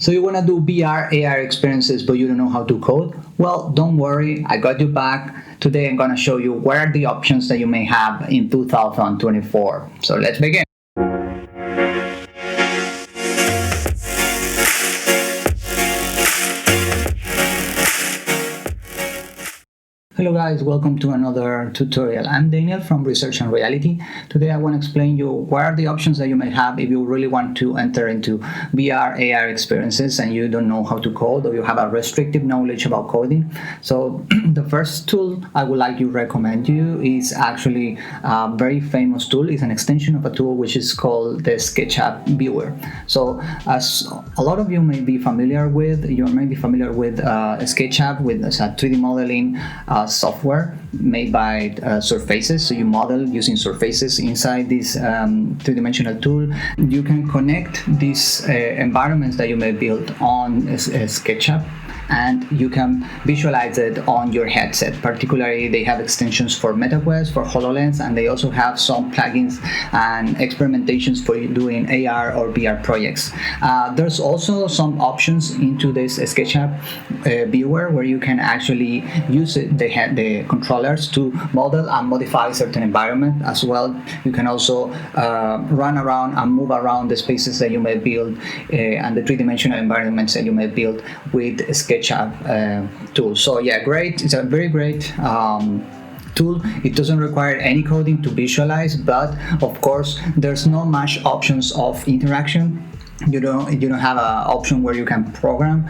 So you want to do VR, AR experiences, but you don't know how to code? Well, don't worry, I got you back. Today I'm going to show you what are the options that you may have in 2024. So let's begin. Hello guys, welcome to another tutorial. I'm Daniel from Research and Reality. Today I want to explain you what are the options that you may have if you really want to enter into VR, AR experiences and you don't know how to code or you have a restrictive knowledge about coding. So the first tool I would like to recommend you is actually a very famous tool. It's an extension of a tool which is called the SketchUp Viewer. So as a lot of you may be familiar with, SketchUp, with a 3D modeling software made by surfaces. So you model using surfaces inside this three-dimensional tool. You can connect these environments that you may build on SketchUp, and you can visualize it on your headset. Particularly, they have extensions for MetaQuest, for HoloLens, and they also have some plugins and experimentations for doing AR or VR projects. There's also some options into this SketchUp Viewer where you can actually use the controllers to model and modify certain environment as well. You can also run around and move around the spaces that you may build and the three-dimensional environments that you may build with SketchUp tool. So yeah, great. It's a very great tool. It doesn't require any coding to visualize, but of course there's not much options of interaction. You don't have an option where you can program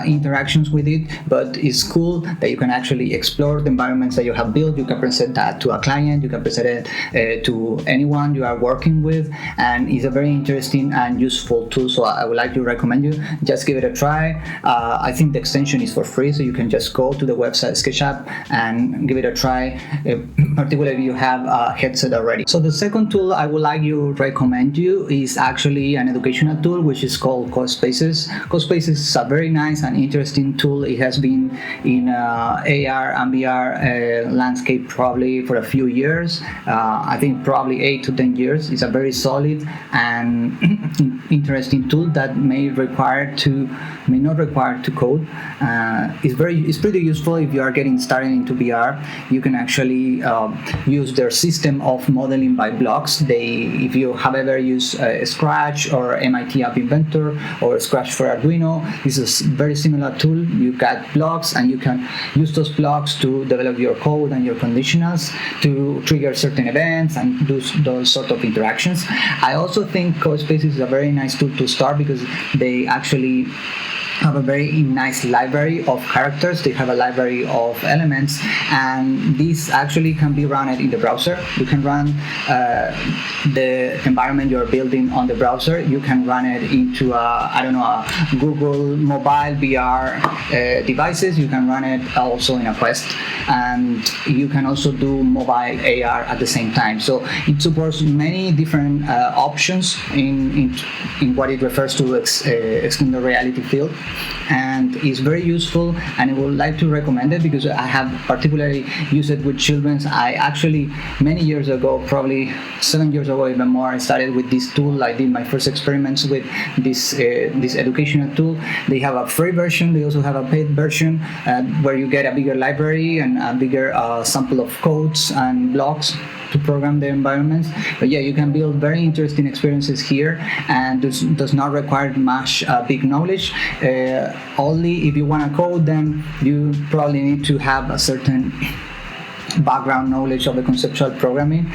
interactions with it, but it's cool that you can actually explore the environments that you have built. You can present that to a client, you can present it to anyone you are working with, and it's a very interesting and useful tool. So I would like to recommend you just give it a try. I think the extension is for free, so you can just go to the website SketchUp and give it a try, particularly if you have a headset already. So the second tool I would like to recommend you is actually an educational tool which is called CoSpaces. CoSpaces is a very nice and interesting tool. It has been in AR and VR landscape probably for a few years. I think probably 8 to 10 years. It's a very solid and interesting tool that may not require to code. It's pretty useful if you are getting started into VR. You can actually use their system of modeling by blocks. If you have ever used Scratch or MIT App Inventor or Scratch for Arduino, this is a very similar tool. You got blocks and you can use those blocks to develop your code and your conditionals to trigger certain events and do those sort of interactions. I also think CoSpaces is a very nice tool to start because they actually have a very nice library of characters. They have a library of elements, and these actually can be run in the browser. You can run the environment you're building on the browser. You can run it into a Google mobile VR devices. You can run it also in a Quest, and you can also do mobile AR at the same time. So it supports many different options in what it refers to extended reality field, and it's very useful, and I would like to recommend it because I have particularly used it with children. I actually many years ago, probably 7 years ago, even more, I started with this tool. I did my first experiments with this educational tool. They have a free version. They also have a paid version where you get a bigger library and a bigger sample of codes and blocks to program the environments. But yeah, you can build very interesting experiences here, and does not require much big knowledge. Only if you want to code, then you probably need to have a certain background knowledge of the conceptual programming,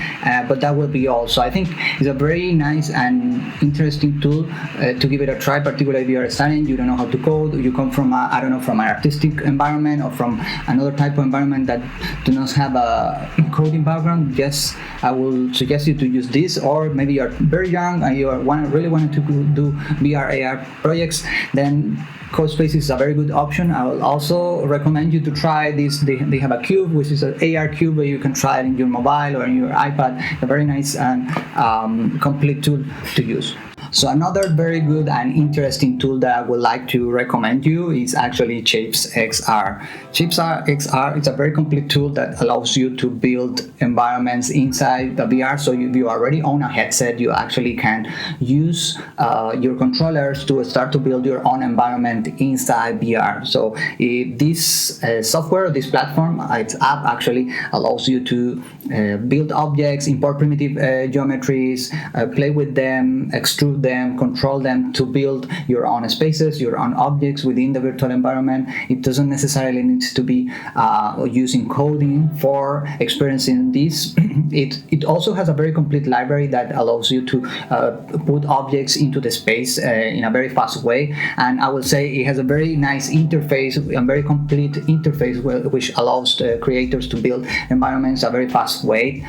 but that will be all. So I think it's a very nice and interesting tool to give it a try, particularly if you are studying, you don't know how to code, you come from from an artistic environment or from another type of environment that do not have a coding background. Yes, I will suggest you to use this, or maybe you're very young and you really wanted to do VR AR projects, then CoSpaces is a very good option. I will also recommend you to try this. They have a cube, which is an AR cube, where you can try it in your mobile or in your iPad. A very nice and complete tool to use. So another very good and interesting tool that I would like to recommend you is actually Shapes XR. Shapes XR is a very complete tool that allows you to build environments inside the VR. So if you already own a headset, you actually can use your controllers to start to build your own environment inside VR. So this software, this platform, its app actually allows you to build objects, import primitive geometries, play with them, extrude them, control them to build your own spaces, your own objects within the virtual environment. It doesn't necessarily need to be using coding for experiencing this. It also has a very complete library that allows you to put objects into the space in a very fast way. And I would say it has a very nice interface, a very complete interface which allows the creators to build environments a very fast way.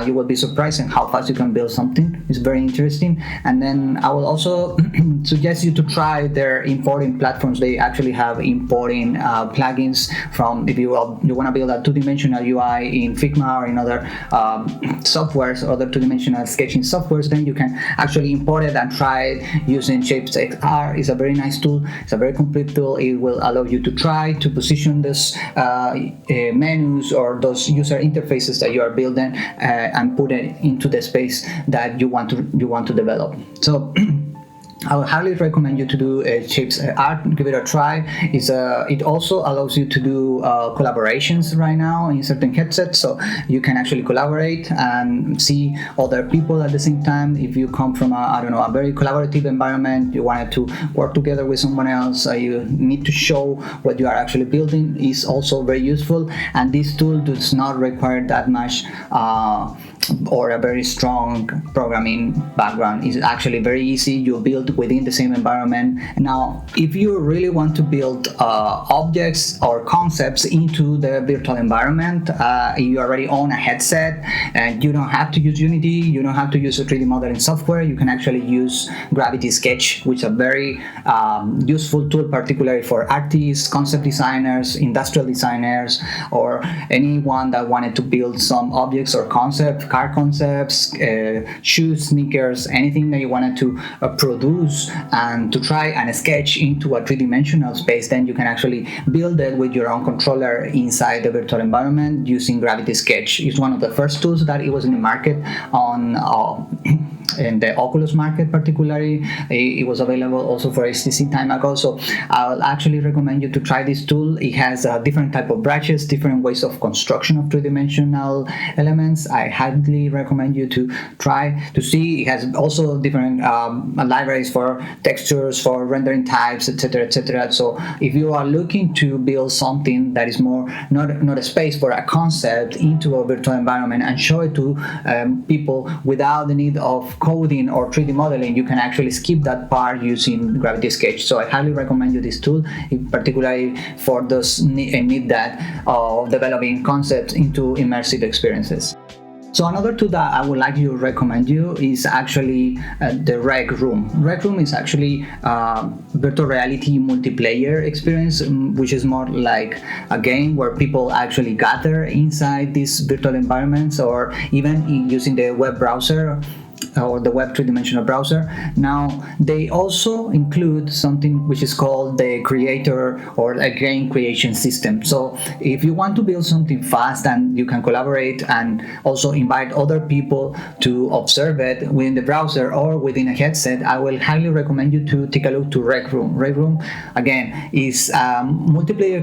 You will be surprised at how fast you can build something. It's very interesting. And then I will also suggest you to try their importing platforms. They actually have importing plugins from, if you want to build a two-dimensional UI in Figma or in other softwares, other two-dimensional sketching softwares, then you can actually import it and try it using Shapes XR. It's a very nice tool. It's a very complete tool. It will allow you to try to position those menus or those user interfaces that you are building and put it into the space that you want to develop. So I would highly recommend you to do Shapes XR. Give it a try. It also allows you to do collaborations right now in certain headsets, so you can actually collaborate and see other people at the same time. If you come from a very collaborative environment, you wanted to work together with someone else, you need to show what you are actually building, is also very useful. And this tool does not require that much or a very strong programming background. It's actually very easy. You build within the same environment. Now, if you really want to build objects or concepts into the virtual environment, you already own a headset and you don't have to use Unity, you don't have to use a 3D modeling software. You can actually use Gravity Sketch, which is a very useful tool, particularly for artists, concept designers, industrial designers, or anyone that wanted to build some objects or concepts, car concepts, shoes, sneakers, anything that you wanted to produce and to try and sketch into a three-dimensional space. Then you can actually build it with your own controller inside the virtual environment using Gravity Sketch. It's one of the first tools that it was in the market on in the Oculus market particularly. It was available also for HTC time ago, so I'll actually recommend you to try this tool. It has different type of brushes, different ways of construction of three-dimensional elements. I highly recommend you to try to see. It has also different libraries for textures, for rendering types, etc., etc. So if you are looking to build something that is more not a space for a concept into a virtual environment and show it to people without the need of coding or 3D modeling, you can actually skip that part using Gravity Sketch. So I highly recommend you this tool, particularly for those need that of developing concepts into immersive experiences. So another tool that I would like to recommend you is actually the Rec Room. Rec Room is actually virtual reality multiplayer experience, which is more like a game where people actually gather inside these virtual environments, or even using the web browser or the web three-dimensional browser. Now, they also include something which is called the creator or a game creation system. So if you want to build something fast and you can collaborate and also invite other people to observe it within the browser or within a headset, I will highly recommend you to take a look to Rec Room. Rec Room, again, is multiplayer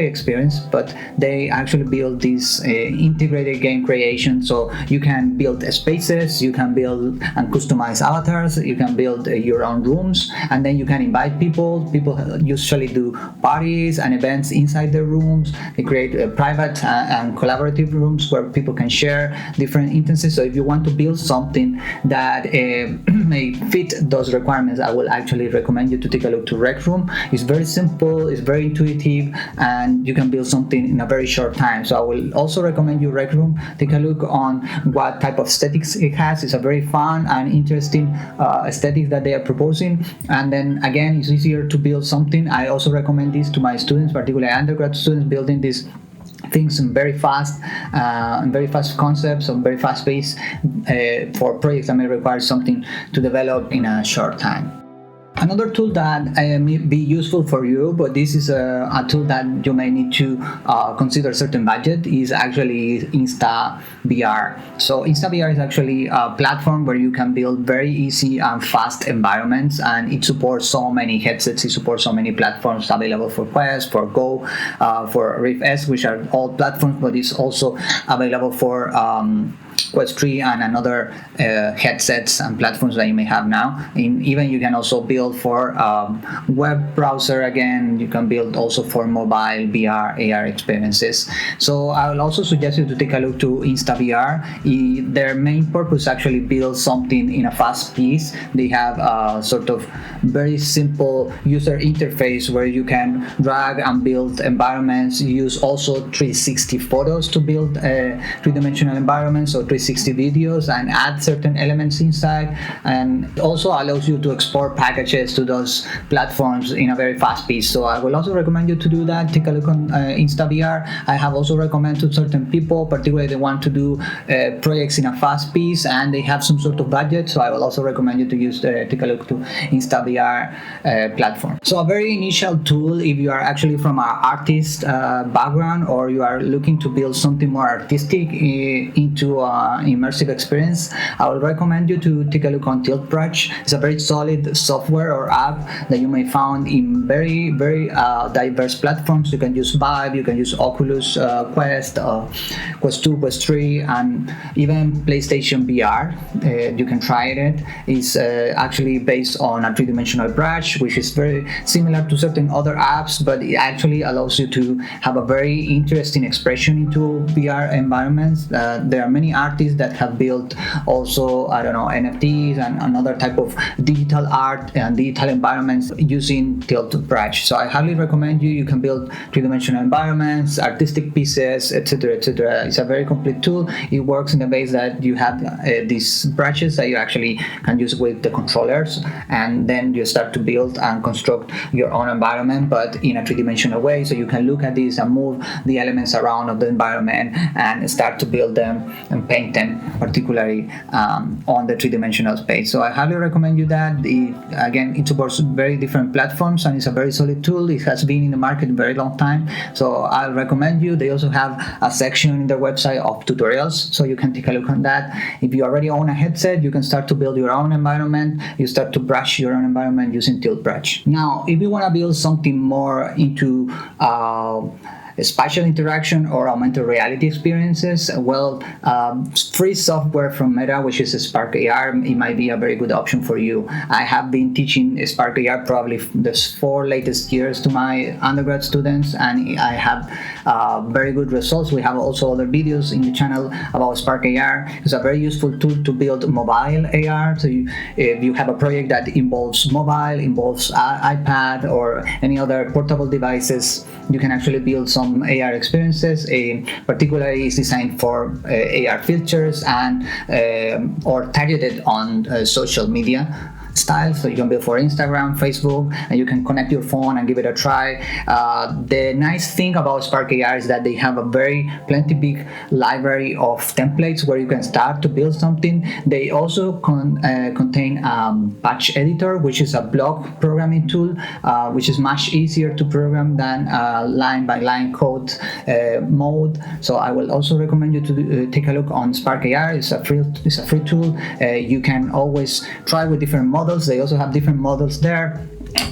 experience, but they actually build this integrated game creation. So you can build spaces, you can build and customize avatars, you can build your own rooms, and then you can invite people. People usually do parties and events inside their rooms. They create private and collaborative rooms where people can share different instances. So if you want to build something that may fit those requirements, I will actually recommend you to take a look to Rec Room. It's very simple, it's very intuitive, and you can build something in a very short time. So I will also recommend you Rec Room. Take a look on what type of aesthetics it has. It's a very fun and interesting aesthetic that they are proposing. And then again, it's easier to build something. I also recommend this to my students, particularly undergrad students, building this things in very fast concepts or very fast pace for projects that may require something to develop in a short time. Another tool that may be useful for you, but this is a tool that you may need to consider certain budget, is actually InstaVR. So InstaVR is actually a platform where you can build very easy and fast environments, and it supports so many headsets, it supports so many platforms available for Quest, for Go, for Rift S, which are all platforms, but it's also available for Quest 3 and another headsets and platforms that you may have now. Even you can also build for web browser. Again, you can build also for mobile VR, AR experiences. So I will also suggest you to take a look to InstaVR. Their main purpose actually build something in a fast pace. They have a sort of very simple user interface where you can drag and build environments. Use also 360 photos to build three-dimensional environments, or 360 videos, and add certain elements inside, and also allows you to export packages to those platforms in a very fast pace. So I will also recommend you to do that. Take a look on InstaVR. I have also recommended to certain people, particularly they want to do projects in a fast pace and they have some sort of budget. So I will also recommend you to use take a look to InstaVR platform. So a very initial tool, if you are actually from an artist background, or you are looking to build something more artistic into immersive experience, I would recommend you to take a look on Tilt Brush. It's a very solid software or app that you may find in very diverse platforms. You can use Vive, you can use Oculus Quest, Quest 2, Quest 3, and even PlayStation VR. You can try it. It's actually based on a three-dimensional brush, which is very similar to certain other apps, but it actually allows you to have a very interesting expression into VR environments. There are many artists that have built also, NFTs and another type of digital art and digital environments using Tilt Brush. So I highly recommend you can build three-dimensional environments, artistic pieces, etc., etc. It's a very complete tool. It works in the base that you have these brushes that you actually can use with the controllers, and then you start to build and construct your own environment, but in a three-dimensional way. So you can look at this and move the elements around of the environment and start to build them and paint them, particularly on the three-dimensional space. So I highly recommend you that. It supports very different platforms and it's a very solid tool. It has been in the market a very long time, so I'll recommend you. They also have a section in their website of tutorials, so you can take a look on that. If you already own a headset, you can start to build your own environment. You start to brush your own environment using Tilt Brush. Now, if you want to build something more into spatial interaction or augmented reality experiences, free software from Meta, which is Spark AR, it might be a very good option for you. I have been teaching Spark AR probably the 4 latest years to my undergrad students, and I have very good results. We have also other videos in the channel about Spark AR. It's a very useful tool to build mobile AR. So if you have a project that involves mobile, involves iPad or any other portable devices, you can actually build some AR experiences. Particularly is designed for AR filters and or targeted on social media style. So you can build for Instagram, Facebook, and you can connect your phone and give it a try. The nice thing about Spark AR is that they have a plenty big library of templates where you can start to build something. They also contain patch editor, which is a block programming tool, which is much easier to program than line by line code mode. So I will also recommend you to take a look on Spark AR. It's a free tool. You can always try with different models. They also have different models there,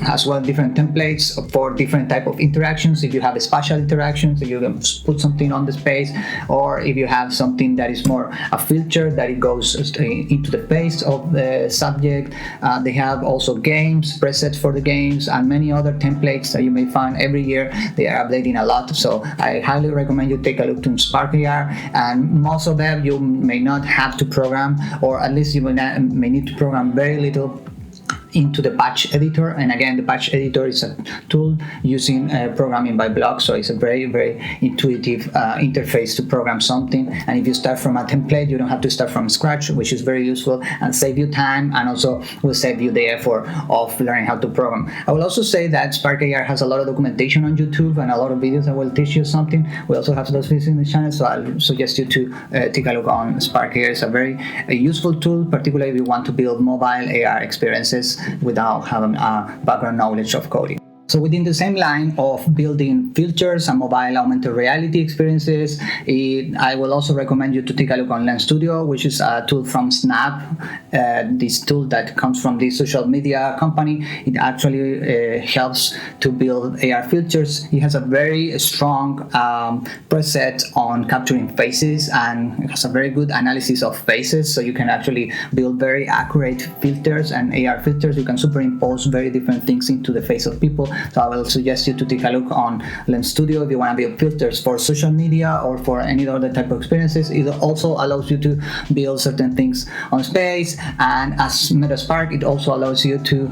as well different templates for different type of interactions. If you have a spatial interaction, so you can put something on the space, or if you have something that is more a filter that it goes into the face of the subject. They have also games, presets for the games, and many other templates that you may find every year. They are updating a lot, so I highly recommend you take a look to Spark AR. And most of them you may not have to program, or at least you may need to program very little into the patch editor. And again, the patch editor is a tool using programming by blocks, so it's a very, very intuitive interface to program something. And if you start from a template, you don't have to start from scratch, which is very useful and save you time, and also will save you the effort of learning how to program. I will also say that Spark AR has a lot of documentation on YouTube and a lot of videos that will teach you something. We also have those videos in the channel, so I'll suggest you to take a look on Spark AR. It's a very useful tool, particularly if you want to build mobile AR experiences without having a background knowledge of coding. So within the same line of building filters and mobile augmented reality experiences, I will also recommend you to take a look on Lens Studio, which is a tool from Snap. This tool that comes from the social media company. It actually helps to build AR filters. It has a very strong preset on capturing faces, and it has a very good analysis of faces, so you can actually build very accurate filters and AR filters. You can superimpose very different things into the face of people. So I will suggest you to take a look on Lens Studio if you want to build filters for social media or for any other type of experiences. It also allows you to build certain things on space, and as MetaSpark, it also allows you to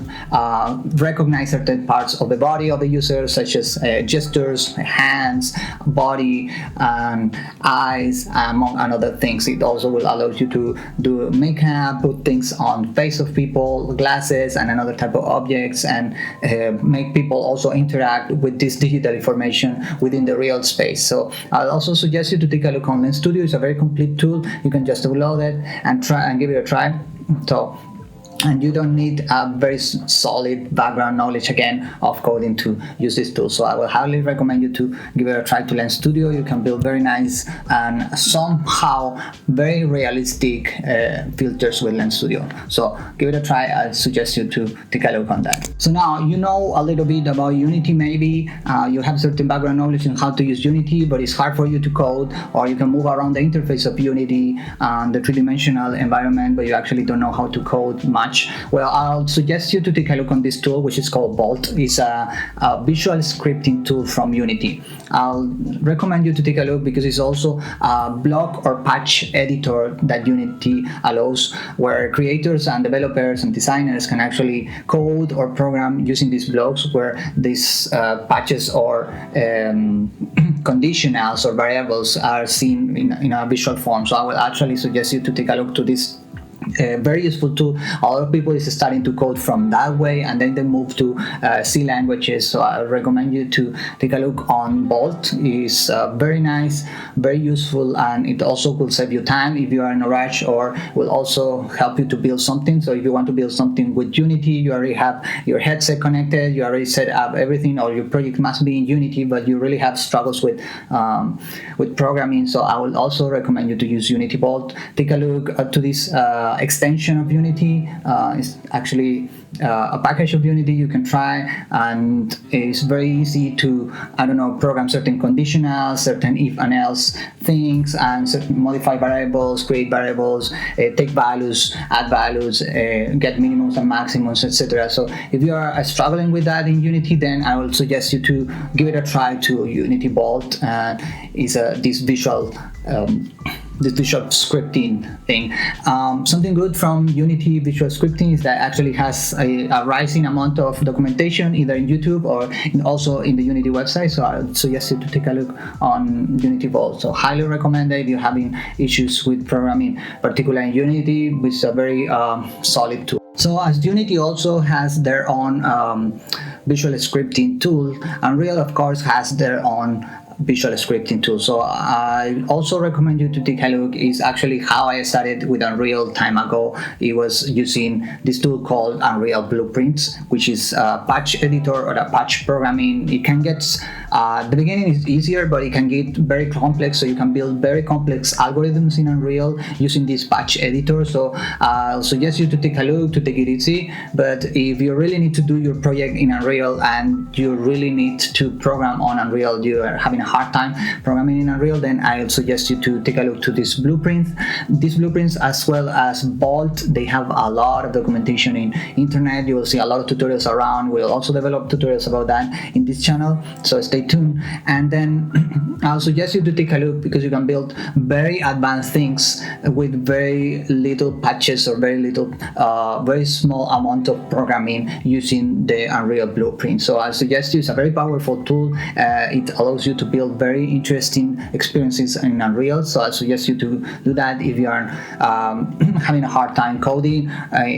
recognize certain parts of the body of the user, such as gestures, hands, body, eyes, among other things. It also will allow you to do makeup, put things on face of people, glasses, and another type of objects, and make people also interact with this digital information within the real space. So I'll also suggest you to take a look on Lens Studio. It's a very complete tool. You can just download it and try and give it a try. And you don't need a very solid background knowledge again of coding to use this tool. So I will highly recommend you to give it a try to Lens Studio. You can build very nice and somehow very realistic filters with Lens Studio. So give it a try. I suggest you to take a look on that. So now you know a little bit about Unity. Maybe you have certain background knowledge on how to use Unity, but it's hard for you to code, or you can move around the interface of Unity and the three-dimensional environment, but you actually don't know how to code much. Well, I'll suggest you to take a look on this tool, which is called Bolt. It's a visual scripting tool from Unity. I'll recommend you to take a look because it's also a block or patch editor that Unity allows, where creators and developers and designers can actually code or program using these blocks, where these patches or conditionals or variables are seen in a visual form. So I will actually suggest you to take a look to this very useful tool. A lot of people is starting to code from that way, and then they move to C languages. So I recommend you to take a look on Bolt. It's very nice, very useful, and it also will save you time if you are in a rush, or will also help you to build something. So if you want to build something with Unity, you already have your headset connected, you already set up everything, or your project must be in Unity, but you really have struggles with programming. So I will also recommend you to use Unity Bolt. Take a look to this extension of Unity. It's actually a package of Unity you can try, and it's very easy to, program certain conditionals, certain if and else things, and certain modify variables, create variables, take values, add values, get minimums and maximums, etc. So if you are struggling with that in Unity, then I will suggest you to give it a try to Unity Bolt. Is this visual scripting thing. Something good from Unity visual scripting is that actually has a rising amount of documentation, either in YouTube or also in the Unity website. So I would suggest you to take a look on Unity Vault. So highly recommend it if you're having issues with programming, particularly in Unity, which is a very solid tool. So as Unity also has their own visual scripting tool, Unreal of course has their own visual scripting tool. So I also recommend you to take a look. Is actually how I started with Unreal time ago. It was using this tool called Unreal Blueprints, which is a patch editor or a patch programming. It can get the beginning is easier, but it can get very complex. So you can build very complex algorithms in Unreal using this patch editor. So I'll suggest you to take a look, to take it easy. But if you really need to do your project in Unreal and you really need to program on Unreal, you are having a hard time programming in Unreal, then I'll suggest you to take a look to this blueprint. These blueprints, as well as Bolt, they have a lot of documentation in internet. You will see a lot of tutorials around. We'll also develop tutorials about that in this channel, so stay tuned. And then I'll suggest you to take a look, because you can build very advanced things with very little patches or very small amount of programming using the Unreal Blueprint. So I suggest you, it's a very powerful tool. It allows you to build very interesting experiences in Unreal. So I suggest you to do that if you are having a hard time coding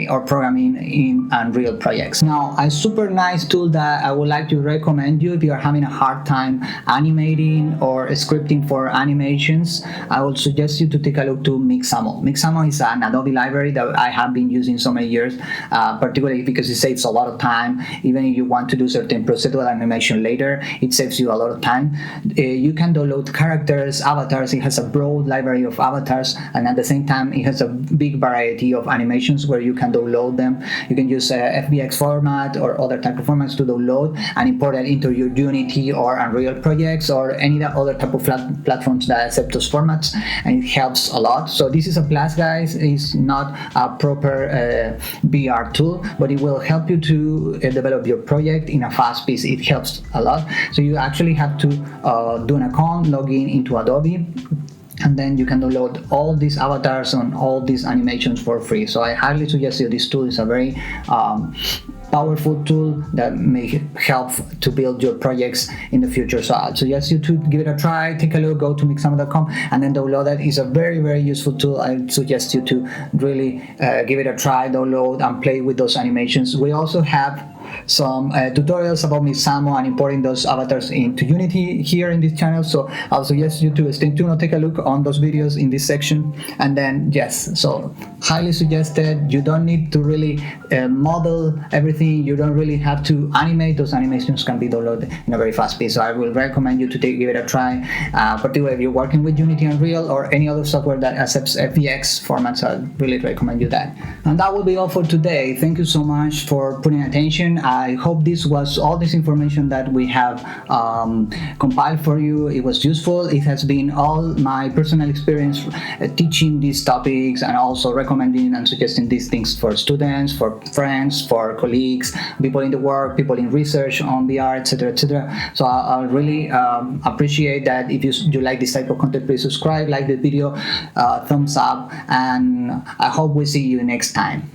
or programming in Unreal projects. Now, a super nice tool that I would like to recommend you if you are having a hard time animating or scripting for animations, I would suggest you to take a look to Mixamo. Mixamo is an Adobe library that I have been using so many years, particularly because it saves a lot of time. Even if you want to do certain procedural animation later, it saves you a lot of time. You can download characters, avatars. It has a broad library of avatars, and at the same time, it has a big variety of animations where you can download them. You can use FBX format or other type of formats to download and import it into your Unity or Unreal projects or any other type of platforms that accept those formats, and it helps a lot. So this is a plus, guys. It's not a proper VR tool, but it will help you to develop your project in a fast pace. It helps a lot. So you actually have to do an account, log in into Adobe, and then you can download all these avatars and all these animations for free. So I highly suggest you this tool. Is a very powerful tool that may help to build your projects in the future. So I'd suggest you to give it a try, take a look, go to mixamo.com and then download it. It's a very, very useful tool. I suggest you to really give it a try, download and play with those animations. We also have some tutorials about Mixamo and importing those avatars into Unity here in this channel. So I'll suggest you to stay tuned or take a look on those videos in this section. And then, yes, so highly suggested. You don't need to really model everything. You don't really have to animate. Those animations can be downloaded in a very fast pace. So I will recommend you to give it a try, particularly if you're working with Unity, Unreal, or any other software that accepts FBX formats. I really recommend you that. And that will be all for today. Thank you so much for putting attention. I hope this was all this information that we have compiled for you. It was useful. It has been all my personal experience teaching these topics and also recommending and suggesting these things for students, for friends, for colleagues, people in the work, people in research on VR, etc., etc. So I really appreciate that. If you like this type of content, please subscribe, like the video, thumbs up, and I hope we see you next time.